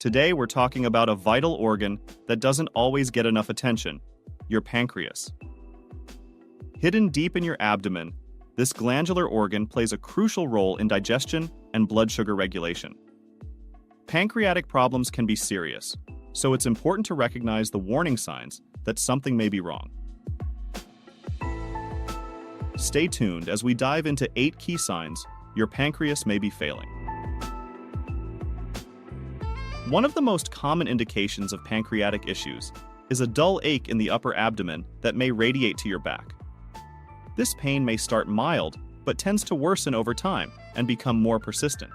Today, we're talking about a vital organ that doesn't always get enough attention, your pancreas. Hidden deep in your abdomen, this glandular organ plays a crucial role in digestion and blood sugar regulation. Pancreatic problems can be serious, so it's important to recognize the warning signs that something may be wrong. Stay tuned as we dive into 8 key signs your pancreas may be failing. One of the most common indications of pancreatic issues is a dull ache in the upper abdomen that may radiate to your back. This pain may start mild, but tends to worsen over time and become more persistent.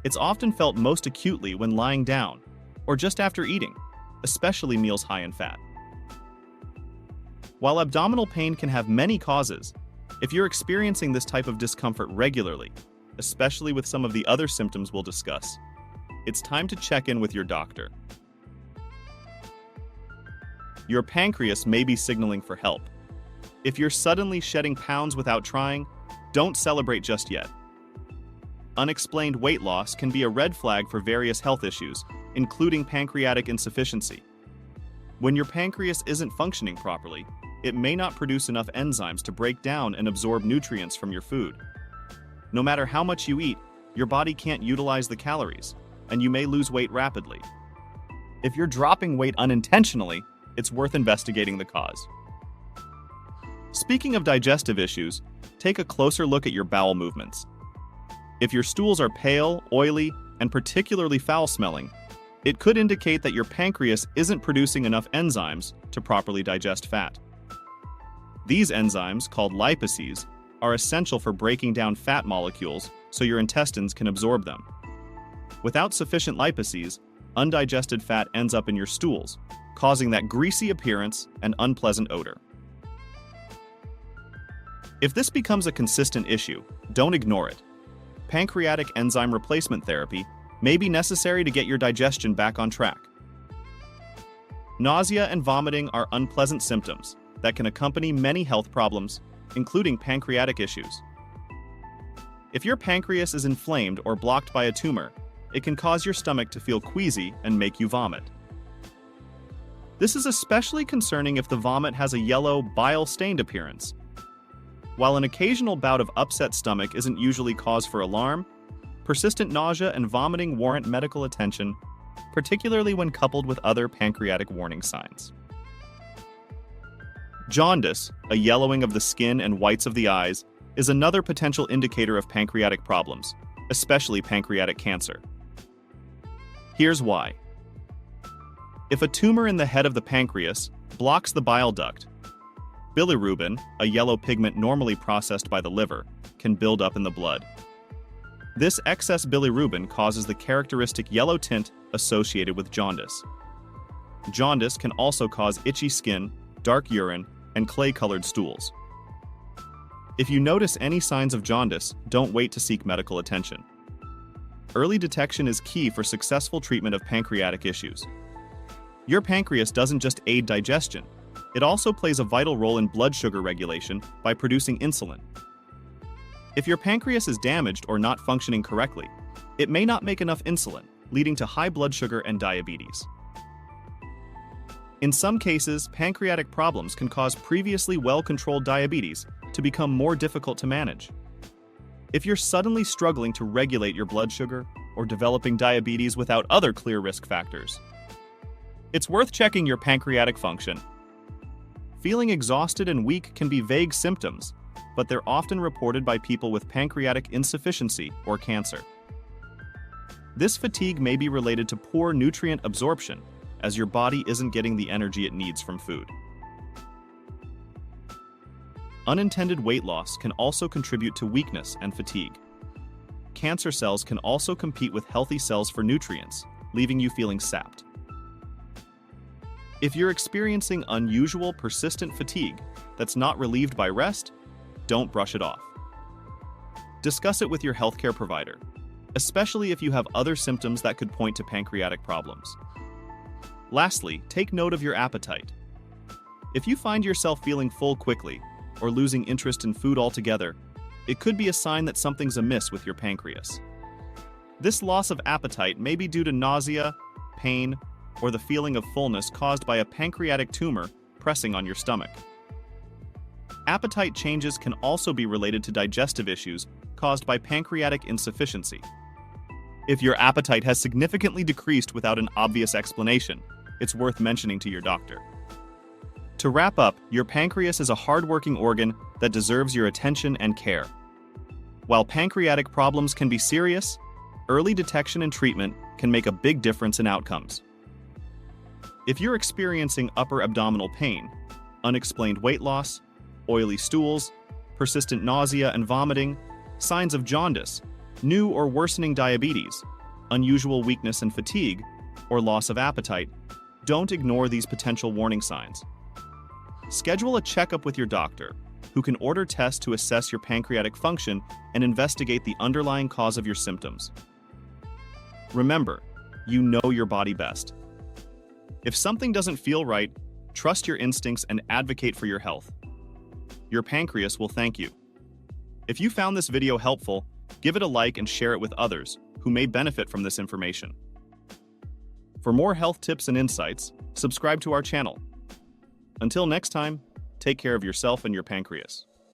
It's often felt most acutely when lying down or just after eating, especially meals high in fat. While abdominal pain can have many causes, if you're experiencing this type of discomfort regularly, especially with some of the other symptoms we'll discuss, it's time to check in with your doctor. Your pancreas may be signaling for help. If you're suddenly shedding pounds without trying, don't celebrate just yet. Unexplained weight loss can be a red flag for various health issues, including pancreatic insufficiency. When your pancreas isn't functioning properly, it may not produce enough enzymes to break down and absorb nutrients from your food. No matter how much you eat, your body can't utilize the calories, and you may lose weight rapidly. If you're dropping weight unintentionally, it's worth investigating the cause. Speaking of digestive issues, take a closer look at your bowel movements. If your stools are pale, oily, and particularly foul-smelling, it could indicate that your pancreas isn't producing enough enzymes to properly digest fat. These enzymes, called lipases, are essential for breaking down fat molecules so your intestines can absorb them. Without sufficient lipases, undigested fat ends up in your stools, causing that greasy appearance and unpleasant odor. If this becomes a consistent issue, don't ignore it. Pancreatic enzyme replacement therapy may be necessary to get your digestion back on track. Nausea and vomiting are unpleasant symptoms that can accompany many health problems, including pancreatic issues. If your pancreas is inflamed or blocked by a tumor, it can cause your stomach to feel queasy and make you vomit. This is especially concerning if the vomit has a yellow, bile-stained appearance. While an occasional bout of upset stomach isn't usually cause for alarm, persistent nausea and vomiting warrant medical attention, particularly when coupled with other pancreatic warning signs. Jaundice, a yellowing of the skin and whites of the eyes, is another potential indicator of pancreatic problems, especially pancreatic cancer. Here's why. If a tumor in the head of the pancreas blocks the bile duct, bilirubin, a yellow pigment normally processed by the liver, can build up in the blood. This excess bilirubin causes the characteristic yellow tint associated with jaundice. Jaundice can also cause itchy skin, dark urine, and clay-colored stools. If you notice any signs of jaundice, don't wait to seek medical attention. Early detection is key for successful treatment of pancreatic issues. Your pancreas doesn't just aid digestion, it also plays a vital role in blood sugar regulation by producing insulin. If your pancreas is damaged or not functioning correctly, it may not make enough insulin, leading to high blood sugar and diabetes. In some cases, pancreatic problems can cause previously well-controlled diabetes to become more difficult to manage. If you're suddenly struggling to regulate your blood sugar or developing diabetes without other clear risk factors, it's worth checking your pancreatic function. Feeling exhausted and weak can be vague symptoms, but they're often reported by people with pancreatic insufficiency or cancer. This fatigue may be related to poor nutrient absorption, as your body isn't getting the energy it needs from food. Unintended weight loss can also contribute to weakness and fatigue. Cancer cells can also compete with healthy cells for nutrients, leaving you feeling sapped. If you're experiencing unusual, persistent fatigue that's not relieved by rest, don't brush it off. Discuss it with your healthcare provider, especially if you have other symptoms that could point to pancreatic problems. Lastly, take note of your appetite. If you find yourself feeling full quickly or losing interest in food altogether, it could be a sign that something's amiss with your pancreas. This loss of appetite may be due to nausea, pain, or the feeling of fullness caused by a pancreatic tumor pressing on your stomach. Appetite changes can also be related to digestive issues caused by pancreatic insufficiency. If your appetite has significantly decreased without an obvious explanation, it's worth mentioning to your doctor. To wrap up, your pancreas is a hardworking organ that deserves your attention and care. While pancreatic problems can be serious, early detection and treatment can make a big difference in outcomes. If you're experiencing upper abdominal pain, unexplained weight loss, oily stools, persistent nausea and vomiting, signs of jaundice, new or worsening diabetes, unusual weakness and fatigue, or loss of appetite, don't ignore these potential warning signs. Schedule a checkup with your doctor, who can order tests to assess your pancreatic function and investigate the underlying cause of your symptoms. Remember, you know your body best. If something doesn't feel right, trust your instincts and advocate for your health. Your pancreas will thank you. If you found this video helpful, give it a like and share it with others who may benefit from this information. For more health tips and insights, subscribe to our channel. Until next time, take care of yourself and your pancreas.